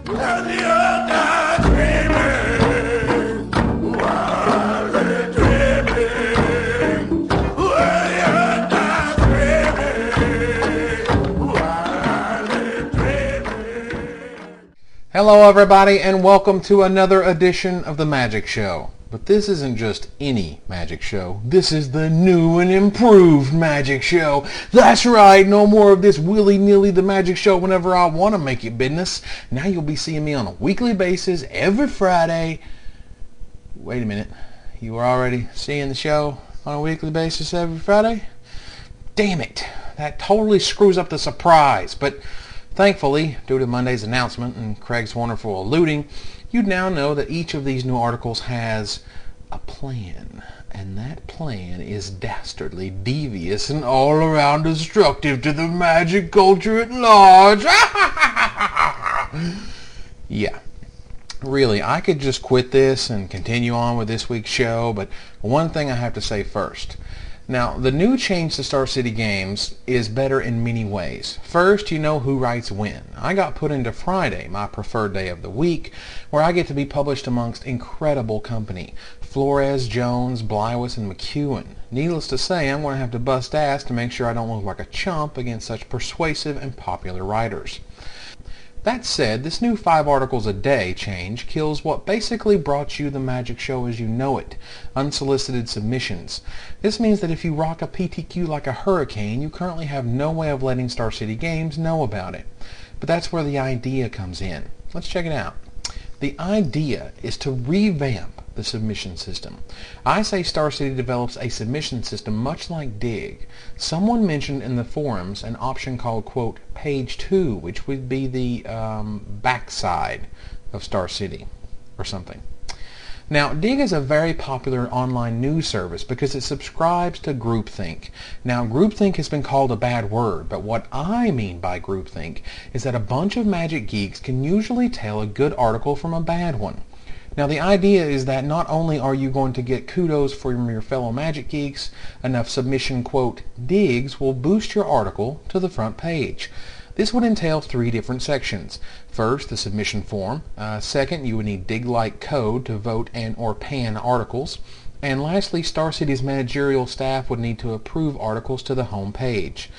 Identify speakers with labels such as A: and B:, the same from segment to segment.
A: Hello everybody, and welcome to another edition of the Magic Show. But this isn't just any magic show. This is the new and improved Magic Show. That's right, no more of this willy-nilly the Magic Show whenever I want to make it business. Now you'll be seeing me on a weekly basis every Friday. Wait a minute, you were already seeing the show on a weekly basis every Friday? Damn it, that totally screws up the surprise. But thankfully, due to Monday's announcement and Craig's wonderful alluding, you now know that each of these new articles has a plan. And that plan is dastardly, devious, and all around destructive to the magic culture at large. Yeah. Really, I could just quit this and continue on with this week's show, but one thing I have to say first. Now, the new change to StarCityGames is better in many ways. First, you know who writes when. I got put into Friday, my preferred day of the week, where I get to be published amongst incredible company. Flores, Jones, Blywis, and McEwen. Needless to say, I'm going to have to bust ass to make sure I don't look like a chump against such persuasive and popular writers. That said, this new 5 articles a day change kills what basically brought you the Magic Show as you know it, unsolicited submissions. This means that if you rock a PTQ like a hurricane, you currently have no way of letting StarCityGames know about it. But that's where the idea comes in. Let's check it out. The idea is to revamp the submission system. I say Star City develops a submission system much like Dig. Someone mentioned in the forums an option called, quote, page 2, which would be the backside of Star City or something. Now, Dig is a very popular online news service because it subscribes to groupthink. Now, groupthink has been called a bad word, but what I mean by groupthink is that a bunch of magic geeks can usually tell a good article from a bad one. Now, the idea is that not only are you going to get kudos from your fellow magic geeks, enough submission, quote, digs will boost your article to the front page. This would entail 3 different sections. First, the submission form. Second, you would need dig-like code to vote and or pan articles. And lastly, Star City's managerial staff would need to approve articles to the home page.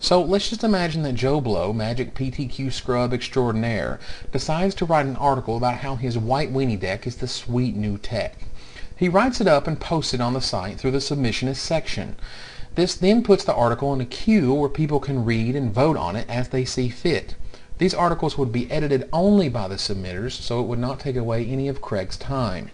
A: So let's just imagine that Joe Blow, Magic PTQ Scrub Extraordinaire, decides to write an article about how his white weenie deck is the sweet new tech. He writes it up and posts it on the site through the submissionist section. This then puts the article in a queue where people can read and vote on it as they see fit. These articles would be edited only by the submitters, so it would not take away any of Craig's time.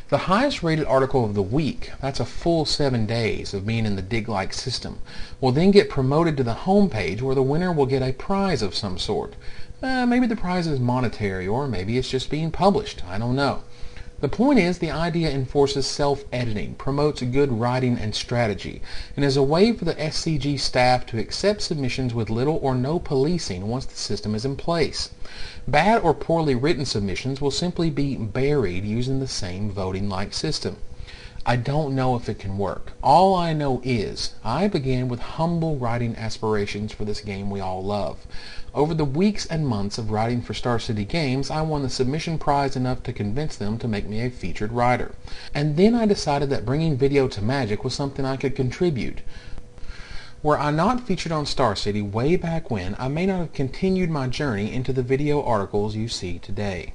A: The highest rated article of the week, that's a full 7 days of being in the dig-like system, will then get promoted to the home page where the winner will get a prize of some sort. Maybe the prize is monetary, or maybe it's just being published. I don't know. The point is, the idea enforces self-editing, promotes good writing and strategy, and is a way for the SCG staff to accept submissions with little or no policing once the system is in place. Bad or poorly written submissions will simply be buried using the same voting-like system. I don't know if it can work. All I know is I began with humble writing aspirations for this game we all love. Over the weeks and months of writing for StarCityGames, I won the submission prize enough to convince them to make me a featured writer. And then I decided that bringing video to Magic was something I could contribute. Were I not featured on Star City way back when, I may not have continued my journey into the video articles you see today.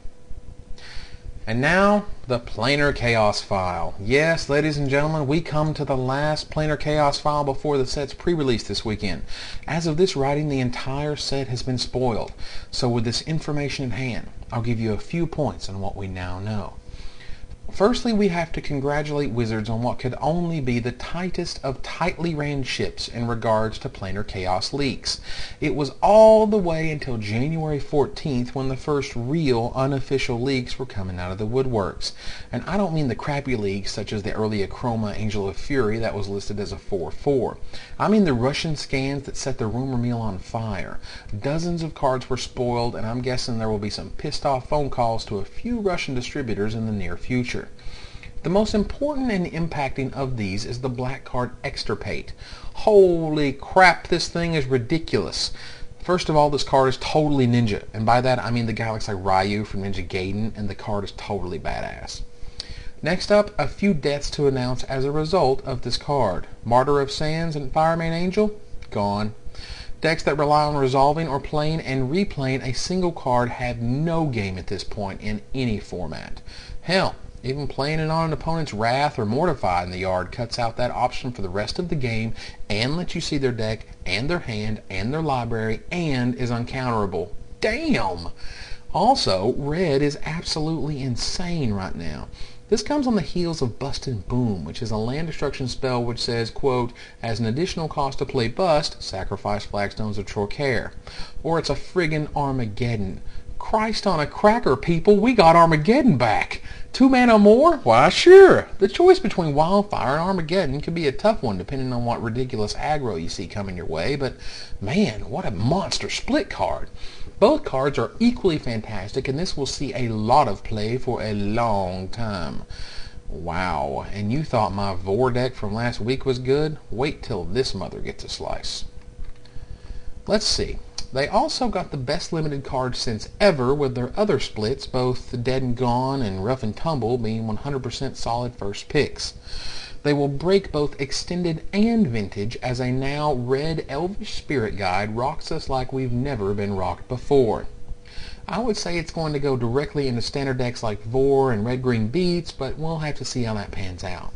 A: And now, the Planar Chaos File. Yes, ladies and gentlemen, we come to the last Planar Chaos File before the set's pre-release this weekend. As of this writing, the entire set has been spoiled. So with this information in hand, I'll give you a few points on what we now know. Firstly, we have to congratulate Wizards on what could only be the tightest of tightly ran ships in regards to Planar Chaos leaks. It was all the way until January 14th when the first real unofficial leaks were coming out of the woodworks. And I don't mean the crappy leaks such as the early Achroma Angel of Fury that was listed as a 4/4. I mean the Russian scans that set the rumor mill on fire. Dozens of cards were spoiled, and I'm guessing there will be some pissed off phone calls to a few Russian distributors in the near future. The most important and impacting of these is the black card Extirpate. Holy crap, this thing is ridiculous. First of all, this card is totally ninja, and by that I mean the guy looks like Ryu from Ninja Gaiden, and the card is totally badass. Next up, a few deaths to announce as a result of this card. Martyr of Sands and Fireman Angel, gone. Decks that rely on resolving or playing and replaying a single card have no game at this point in any format. Hell, even playing it on an opponent's Wrath or Mortified in the yard cuts out that option for the rest of the game and lets you see their deck and their hand and their library and is uncounterable. Damn! Also, red is absolutely insane right now. This comes on the heels of Bust and Boom, which is a land destruction spell which says, quote, as an additional cost to play Bust, sacrifice Flagstones of Trocare. Or it's a friggin' Armageddon. Christ on a cracker, people, we got Armageddon back. 2 mana more? Why, sure. The choice between Wildfire and Armageddon could be a tough one depending on what ridiculous aggro you see coming your way, but man, what a monster split card. Both cards are equally fantastic, and this will see a lot of play for a long time. Wow, and you thought my Vor deck from last week was good? Wait till this mother gets a slice. Let's see. They also got the best limited cards since ever with their other splits, both Dead and Gone and Rough and Tumble being 100% solid first picks. They will break both Extended and Vintage as a now red Elvish Spirit Guide rocks us like we've never been rocked before. I would say it's going to go directly into standard decks like Vor and Red-Green Beats, but we'll have to see how that pans out.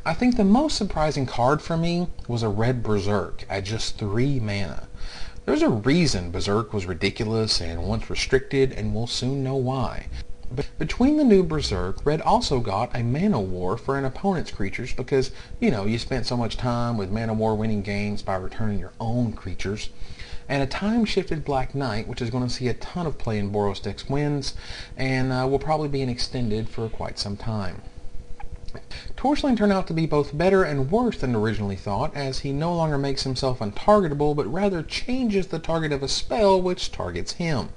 A: I think the most surprising card for me was a red Berserk at just 3 mana. There's a reason Berserk was ridiculous and once restricted, and we'll soon know why. But between the new Berserk, Red also got a Mana War for an opponent's creatures because, you spent so much time with Mana War winning games by returning your own creatures. And a time-shifted Black Knight, which is going to see a ton of play in Boros Dex wins, and will probably be an extended for quite some time. Torchling turned out to be both better and worse than originally thought, as he no longer makes himself untargetable, but rather changes the target of a spell which targets him.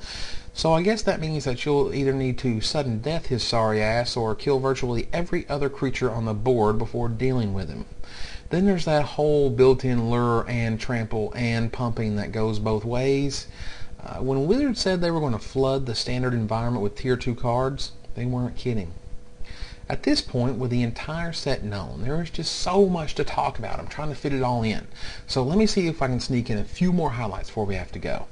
A: So I guess that means that you'll either need to sudden death his sorry ass or kill virtually every other creature on the board before dealing with him. Then there's that whole built-in lure and trample and pumping that goes both ways. When Wizards said they were going to flood the standard environment with Tier 2 cards, they weren't kidding. At this point, with the entire set known, there is just so much to talk about. I'm trying to fit it all in. So let me see if I can sneak in a few more highlights before we have to go.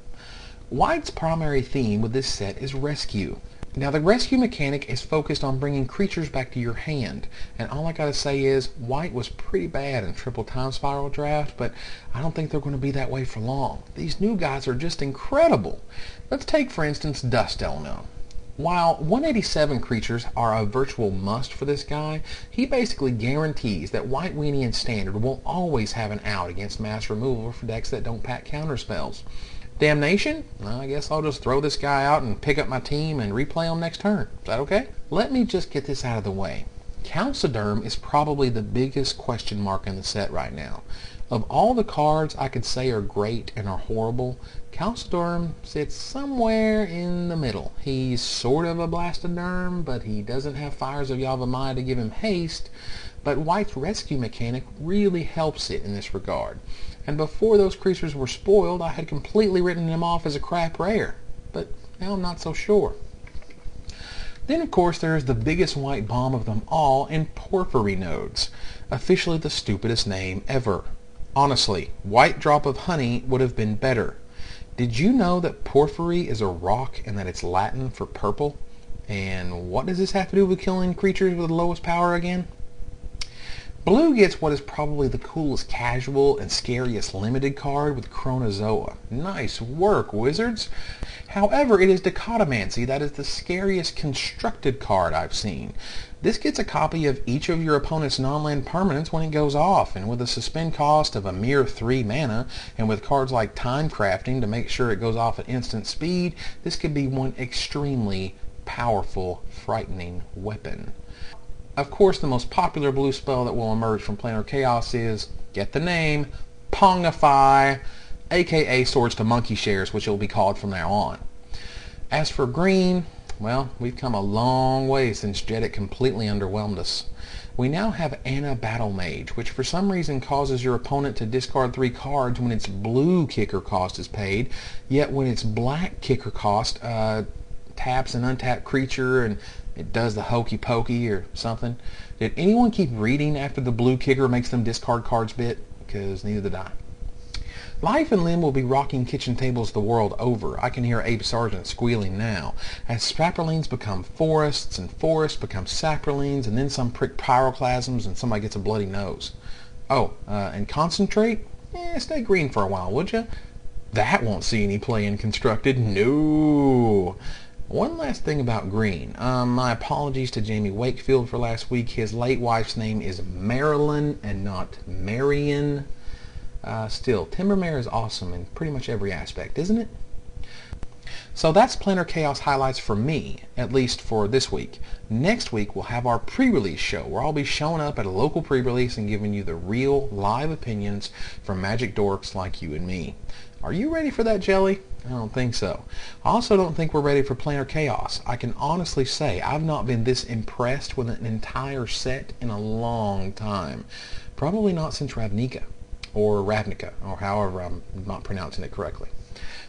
A: White's primary theme with this set is rescue. Now the rescue mechanic is focused on bringing creatures back to your hand, and all I gotta say is White was pretty bad in Triple Time Spiral Draft, but I don't think they're going to be that way for long. These new guys are just incredible. Let's take for instance Dust Elemental. While 187 creatures are a virtual must for this guy, he basically guarantees that White Weenie and Standard will always have an out against mass removal for decks that don't pack counterspells. Damnation? Well, I guess I'll just throw this guy out and pick up my team and replay him next turn. Is that okay? Let me just get this out of the way. Calciderm is probably the biggest question mark in the set right now. Of all the cards I could say are great and are horrible, Calciderm sits somewhere in the middle. He's sort of a Blastoderm, but he doesn't have Fires of Yavimaya to give him haste, but White's rescue mechanic really helps it in this regard. And before those creatures were spoiled, I had completely written him off as a crap rare, but now I'm not so sure. Then of course there is the biggest white bomb of them all in Porphyry Nodes, officially the stupidest name ever. Honestly, White Drop of Honey would have been better. Did you know that porphyry is a rock and that it's Latin for purple? And what does this have to do with killing creatures with the lowest power again? Blue gets what is probably the coolest casual and scariest limited card with Chronozoa. Nice work, Wizards! However, it is Dichotomancy that is the scariest constructed card I've seen. This gets a copy of each of your opponent's non-land permanents when it goes off, and with a suspend cost of a mere 3 mana, and with cards like Time Crafting to make sure it goes off at instant speed, this could be one extremely powerful, frightening weapon. Of course, the most popular blue spell that will emerge from Planar Chaos is, get the name, Pongify, aka Swords to Monkey Shares, which it will be called from now on. As for green, Well, we've come a long way since Jedit completely underwhelmed us. We now have Anna Battle Mage, which for some reason causes your opponent to discard 3 cards when its blue kicker cost is paid, yet when its black kicker cost taps an untapped creature and it does the hokey pokey or something. Did anyone keep reading after the blue kicker makes them discard cards bit? Because neither did I. Life and limb will be rocking kitchen tables the world over. I can hear Abe Sargent squealing now. As saprolines become forests, and forests become saprolines, and then some prick pyroclasms, and somebody gets a bloody nose. Oh, and concentrate? Stay green for a while, would you? That won't see any play in Constructed. No. One last thing about green. My apologies to Jamie Wakefield for last week. His late wife's name is Marilyn and not Marion. Still, Timbermare is awesome in pretty much every aspect, isn't it? So that's Planar Chaos highlights for me, at least for this week. Next week we'll have our pre-release show, where I'll be showing up at a local pre-release and giving you the real, live opinions from Magic dorks like you and me. Are you ready for that, Jelly? I don't think so. I also don't think we're ready for Planar Chaos. I can honestly say I've not been this impressed with an entire set in a long time. Probably not since Ravnica. Or Ravnica, or however I'm not pronouncing it correctly.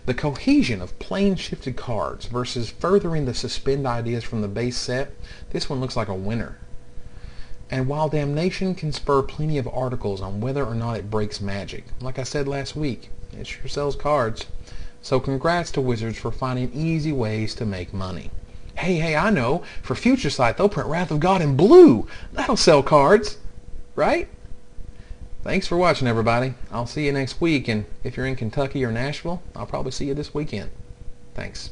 A: The cohesion of plane shifted cards versus furthering the suspend ideas from the base set, this one looks like a winner. And while Damnation can spur plenty of articles on whether or not it breaks Magic, like I said last week, it sure sells cards. So congrats to Wizards for finding easy ways to make money. Hey, I know, for Future Sight they'll print Wrath of God in blue. That'll sell cards, right? Thanks for watching, everybody. I'll see you next week, and if you're in Kentucky or Nashville, I'll probably see you this weekend. Thanks.